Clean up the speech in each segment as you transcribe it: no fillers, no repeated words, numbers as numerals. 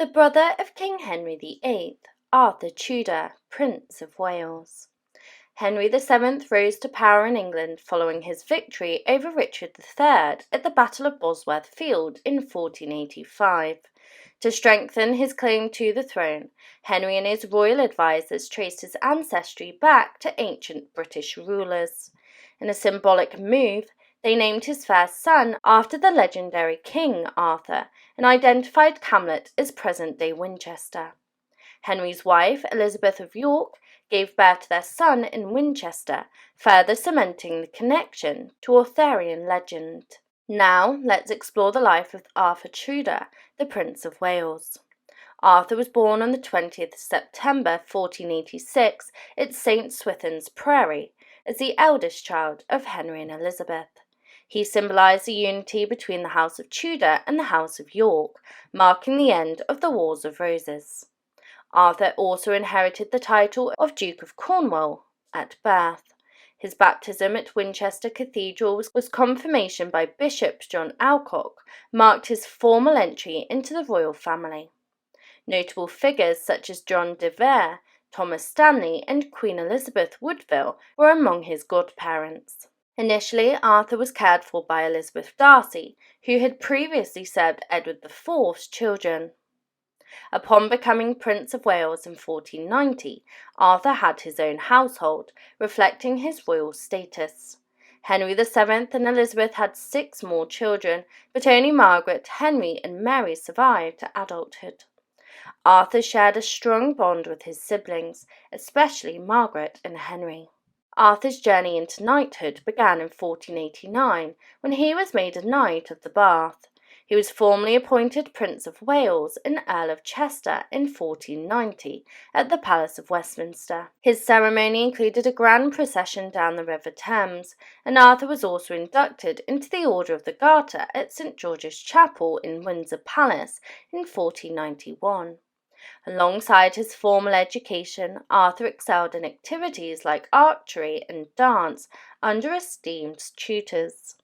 the brother of King Henry VIII, Arthur Tudor, Prince of Wales. Henry VII rose to power in England following his victory over Richard III at the Battle of Bosworth Field in 1485. To strengthen his claim to the throne, Henry and his royal advisers traced his ancestry back to ancient British rulers. In a symbolic move, they named his first son after the legendary King Arthur and identified Camlet as present-day Winchester. Henry's wife, Elizabeth of York, gave birth to their son in Winchester, further cementing the connection to Arthurian legend. Now, let's explore the life of Arthur Tudor, the Prince of Wales. Arthur was born on the 20th of September 1486 at St. Swithin's Priory, as the eldest child of Henry and Elizabeth. He symbolized the unity between the House of Tudor and the House of York, marking the end of the Wars of Roses. Arthur also inherited the title of Duke of Cornwall at birth. His baptism at Winchester Cathedral was confirmation by Bishop John Alcock, marked his formal entry into the royal family. Notable figures such as John de Vere, Thomas Stanley, and Queen Elizabeth Woodville were among his godparents. Initially, Arthur was cared for by Elizabeth Darcy, who had previously served Edward IV's children. Upon becoming Prince of Wales in 1490, Arthur had his own household, reflecting his royal status. Henry VII and Elizabeth had 6 more children, but only Margaret, Henry, and Mary survived to adulthood. Arthur shared a strong bond with his siblings, especially Margaret and Henry. Arthur's journey into knighthood began in 1489, when he was made a Knight of the Bath. He was formally appointed Prince of Wales and Earl of Chester in 1490 at the Palace of Westminster. His ceremony included a grand procession down the River Thames, and Arthur was also inducted into the Order of the Garter at St George's Chapel in Windsor Palace in 1491. Alongside his formal education, Arthur excelled in activities like archery and dance under esteemed tutors.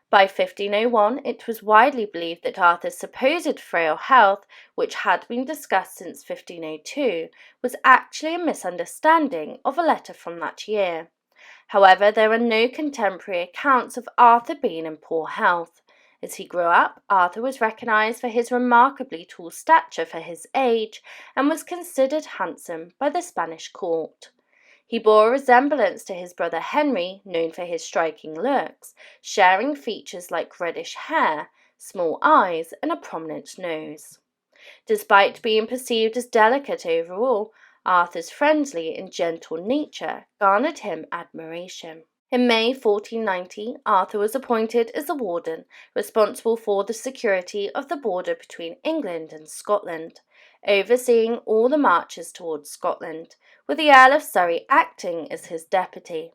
By 1501, it was widely believed that Arthur's supposed frail health, which had been discussed since 1502, was actually a misunderstanding of a letter from that year. However, there are no contemporary accounts of Arthur being in poor health. As he grew up, Arthur was recognised for his remarkably tall stature for his age and was considered handsome by the Spanish court. He bore a resemblance to his brother Henry, known for his striking looks, sharing features like reddish hair, small eyes, and a prominent nose. Despite being perceived as delicate overall, Arthur's friendly and gentle nature garnered him admiration. In May 1490, Arthur was appointed as the warden, responsible for the security of the border between England and Scotland, overseeing all the marches towards Scotland, with the Earl of Surrey acting as his deputy.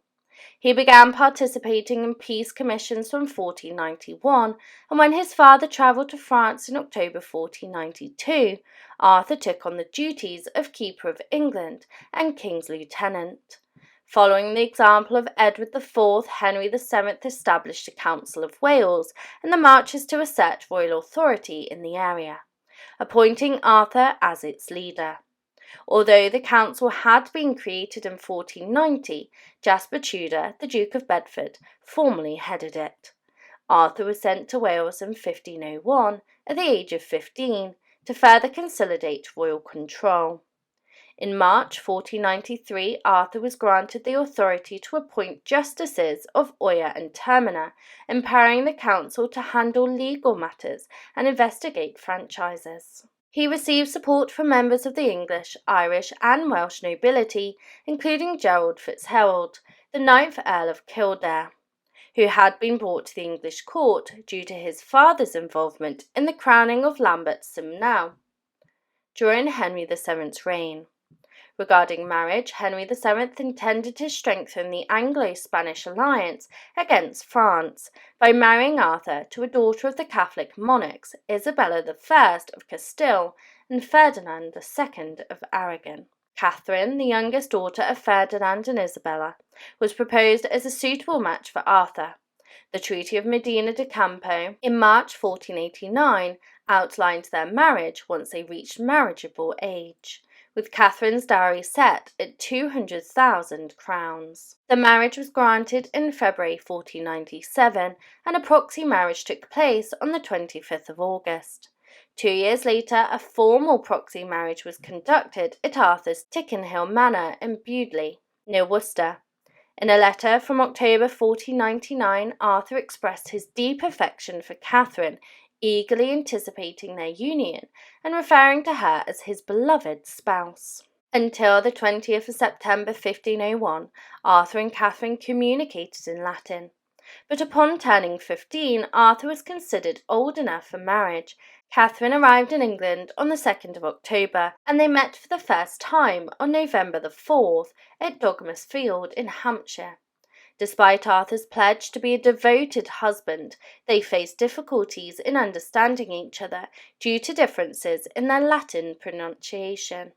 He began participating in peace commissions from 1491, and when his father travelled to France in October 1492, Arthur took on the duties of Keeper of England and King's Lieutenant. Following the example of Edward IV, Henry VII established a Council of Wales and the marches to assert royal authority in the area, appointing Arthur as its leader. Although the council had been created in 1490, Jasper Tudor, the Duke of Bedford, formally headed it. Arthur was sent to Wales in 1501 at the age of 15 to further consolidate royal control. In March 1493, Arthur was granted the authority to appoint justices of Oyer and Termina, empowering the council to handle legal matters and investigate franchises. He received support from members of the English, Irish, and Welsh nobility, including Gerald Fitzgerald, the 9th Earl of Kildare, who had been brought to the English court due to his father's involvement in the crowning of Lambert Simnel during Henry VII's reign. Regarding marriage, Henry VII intended to strengthen the Anglo-Spanish alliance against France by marrying Arthur to a daughter of the Catholic monarchs Isabella I of Castile and Ferdinand II of Aragon. Catherine, the youngest daughter of Ferdinand and Isabella, was proposed as a suitable match for Arthur. The Treaty of Medina de Campo in March 1489 outlined their marriage once they reached marriageable age, with Catherine's dowry set at 200,000 crowns. The marriage was granted in February 1497, and a proxy marriage took place on the 25th of August. 2 years later, a formal proxy marriage was conducted at Arthur's Tickenhill Manor in Bewdley, near Worcester. In a letter from October 1499, Arthur expressed his deep affection for Catherine, eagerly anticipating their union and referring to her as his beloved spouse. Until the 20th of September 1501, Arthur and Catherine communicated in Latin. But upon turning 15, Arthur was considered old enough for marriage. Catherine arrived in England on the 2nd of October, and they met for the first time on November the 4th at Dogmas Field in Hampshire. Despite Arthur's pledge to be a devoted husband, they faced difficulties in understanding each other due to differences in their Latin pronunciation.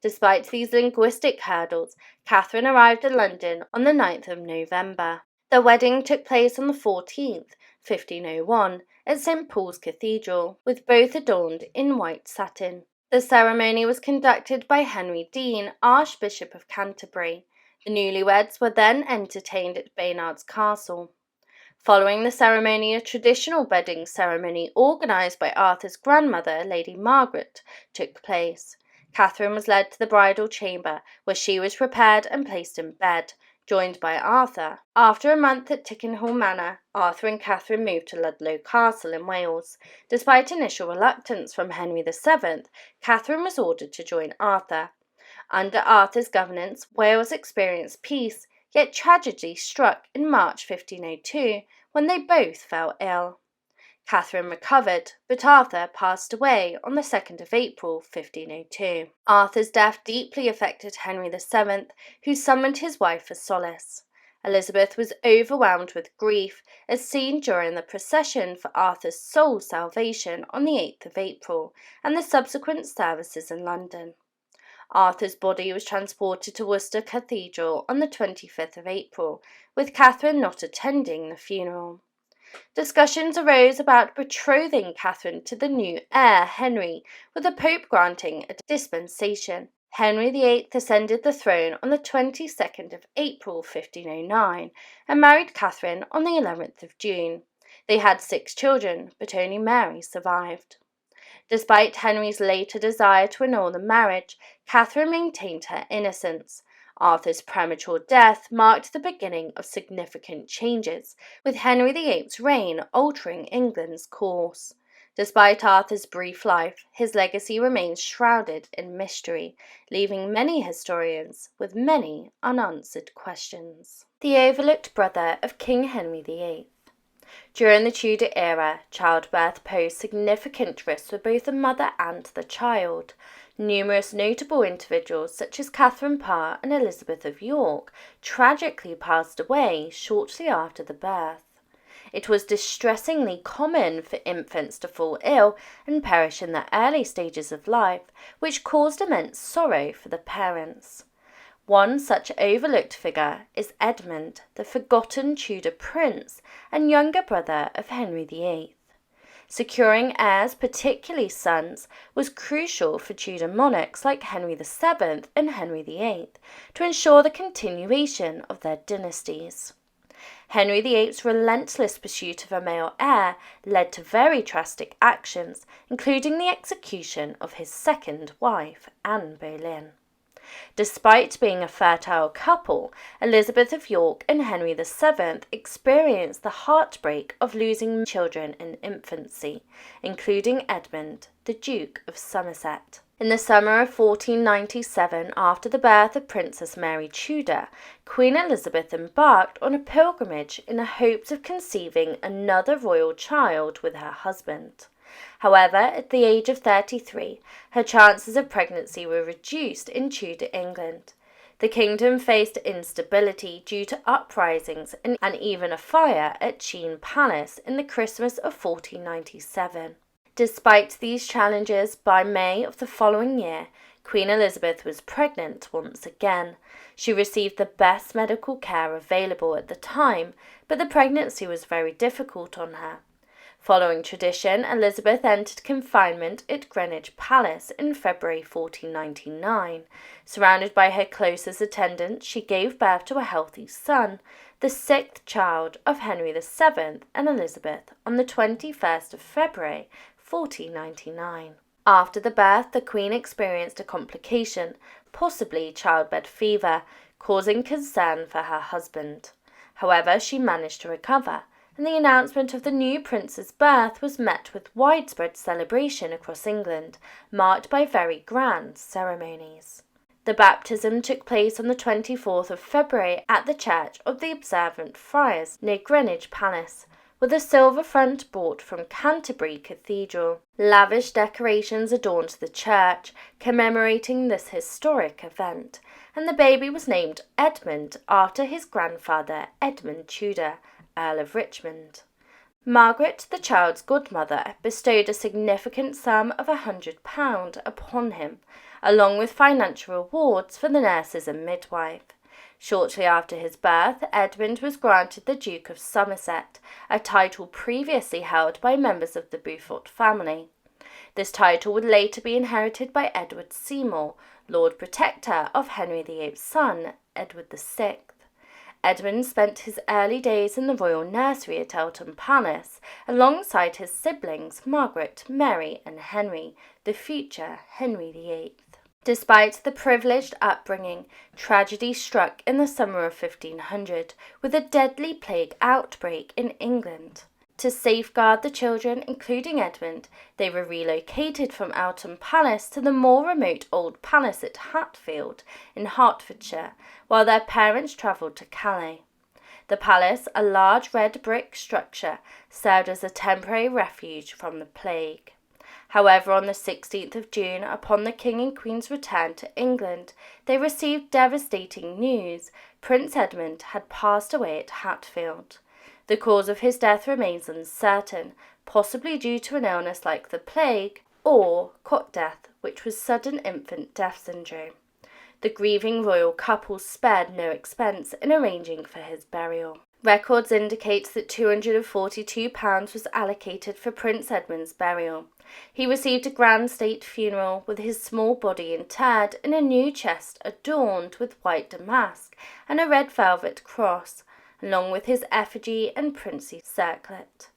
Despite these linguistic hurdles, Catherine arrived in London on the 9th of November. The wedding took place on the 14th, 1501, at St. Paul's Cathedral, with both adorned in white satin. The ceremony was conducted by Henry Dean, Archbishop of Canterbury. The newlyweds were then entertained at Baynard's Castle. Following the ceremony, a traditional wedding ceremony organised by Arthur's grandmother, Lady Margaret, took place. Catherine was led to the bridal chamber, where she was prepared and placed in bed, joined by Arthur. After a month at Tickenhill Manor, Arthur and Catherine moved to Ludlow Castle in Wales. Despite initial reluctance from Henry VII, Catherine was ordered to join Arthur. Under Arthur's governance, Wales experienced peace, yet tragedy struck in March 1502 when they both fell ill. Catherine recovered, but Arthur passed away on the 2nd of April 1502. Arthur's death deeply affected Henry VII, who summoned his wife for solace. Elizabeth was overwhelmed with grief, as seen during the procession for Arthur's soul salvation on the 8th of April and the subsequent services in London. Arthur's body was transported to Worcester Cathedral on the 25th of April, with Catherine not attending the funeral. Discussions arose about betrothing Catherine to the new heir, Henry, with the Pope granting a dispensation. Henry VIII ascended the throne on the 22nd of April 1509 and married Catherine on the 11th of June. They had 6 children, but only Mary survived. Despite Henry's later desire to annul the marriage, Catherine maintained her innocence. Arthur's premature death marked the beginning of significant changes, with Henry VIII's reign altering England's course. Despite Arthur's brief life, his legacy remains shrouded in mystery, leaving many historians with many unanswered questions. The overlooked brother of King Henry VIII. During the Tudor era, childbirth posed significant risks for both the mother and the child. Numerous notable individuals such as Catherine Parr and Elizabeth of York tragically passed away shortly after the birth. It was distressingly common for infants to fall ill and perish in the early stages of life, which caused immense sorrow for the parents. One such overlooked figure is Edmund, the forgotten Tudor prince and younger brother of Henry VIII. Securing heirs, particularly sons, was crucial for Tudor monarchs like Henry VII and Henry VIII to ensure the continuation of their dynasties. Henry VIII's relentless pursuit of a male heir led to very drastic actions, including the execution of his second wife, Anne Boleyn. Despite being a fertile couple, Elizabeth of York and Henry VII experienced the heartbreak of losing children in infancy, including Edmund, the Duke of Somerset. In the summer of 1497, after the birth of Princess Mary Tudor, Queen Elizabeth embarked on a pilgrimage in the hopes of conceiving another royal child with her husband. However, at the age of 33, her chances of pregnancy were reduced in Tudor England. The kingdom faced instability due to uprisings and even a fire at Chene Palace in the Christmas of 1497. Despite these challenges, by May of the following year, Queen Elizabeth was pregnant once again. She received the best medical care available at the time, but the pregnancy was very difficult on her. Following tradition, Elizabeth entered confinement at Greenwich Palace in February 1499. Surrounded by her closest attendants, she gave birth to a healthy son, the sixth child of Henry VII and Elizabeth, on the 21st of February 1499. After the birth, the Queen experienced a complication, possibly childbed fever, causing concern for her husband. However, she managed to recover, and the announcement of the new prince's birth was met with widespread celebration across England, marked by very grand ceremonies. The baptism took place on the 24th of February at the Church of the Observant Friars near Greenwich Palace, with a silver front brought from Canterbury Cathedral. Lavish decorations adorned the church, commemorating this historic event, and the baby was named Edmund after his grandfather Edmund Tudor, Earl of Richmond. Margaret, the child's godmother, bestowed a significant sum of £100 upon him, along with financial rewards for the nurses and midwife. Shortly after his birth, Edmund was granted the Duke of Somerset, a title previously held by members of the Beaufort family. This title would later be inherited by Edward Seymour, Lord Protector of Henry VIII's son, Edward VI. Edmund spent his early days in the royal nursery at Eltham Palace, alongside his siblings Margaret, Mary and Henry, the future Henry VIII. Despite the privileged upbringing, tragedy struck in the summer of 1500 with a deadly plague outbreak in England. To safeguard the children, including Edmund, they were relocated from Eltham Palace to the more remote Old Palace at Hatfield in Hertfordshire, while their parents travelled to Calais. The palace, a large red brick structure, served as a temporary refuge from the plague. However, on the 16th of June, upon the King and Queen's return to England, they received devastating news. Prince Edmund had passed away at Hatfield. The cause of his death remains uncertain, possibly due to an illness like the plague, or cot death, which was sudden infant death syndrome. The grieving royal couple spared no expense in arranging for his burial. Records indicate that £242 was allocated for Prince Edmund's burial. He received a grand state funeral, with his small body interred in a new chest adorned with white damask and a red velvet cross, along with his effigy and princely circlet.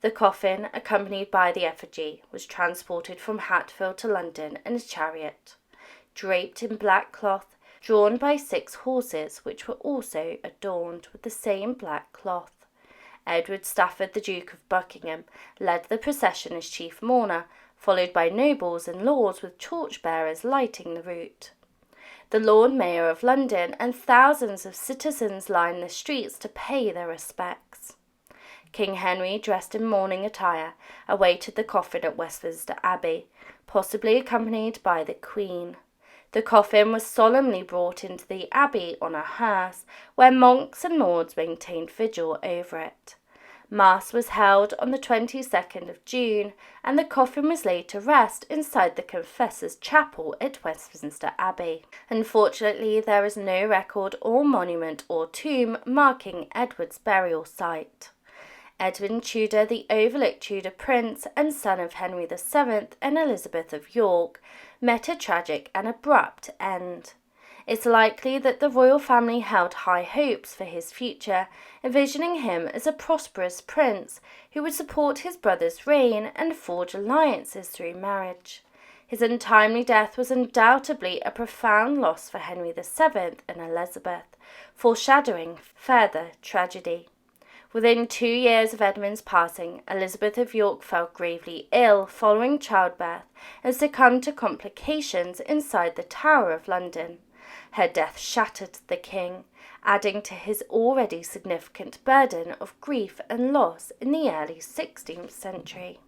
The coffin, accompanied by the effigy, was transported from Hatfield to London in a chariot, draped in black cloth, drawn by 6 horses, which were also adorned with the same black cloth. Edward Stafford, the Duke of Buckingham, led the procession as chief mourner, followed by nobles and lords with torchbearers lighting the route. The Lord Mayor of London and thousands of citizens lined the streets to pay their respects. King Henry, dressed in mourning attire, awaited the coffin at Westminster Abbey, possibly accompanied by the Queen. The coffin was solemnly brought into the Abbey on a hearse, where monks and lords maintained vigil over it. Mass was held on the 22nd of June, and the coffin was laid to rest inside the Confessor's Chapel at Westminster Abbey. Unfortunately, there is no record or monument or tomb marking Edward's burial site. Edmund Tudor, the overlooked Tudor prince and son of Henry VII and Elizabeth of York, met a tragic and abrupt end. It's likely that the royal family held high hopes for his future, envisioning him as a prosperous prince who would support his brother's reign and forge alliances through marriage. His untimely death was undoubtedly a profound loss for Henry VII and Elizabeth, foreshadowing further tragedy. Within 2 years of Edmund's passing, Elizabeth of York fell gravely ill following childbirth and succumbed to complications inside the Tower of London. Her death shattered the king, adding to his already significant burden of grief and loss in the early 16th century.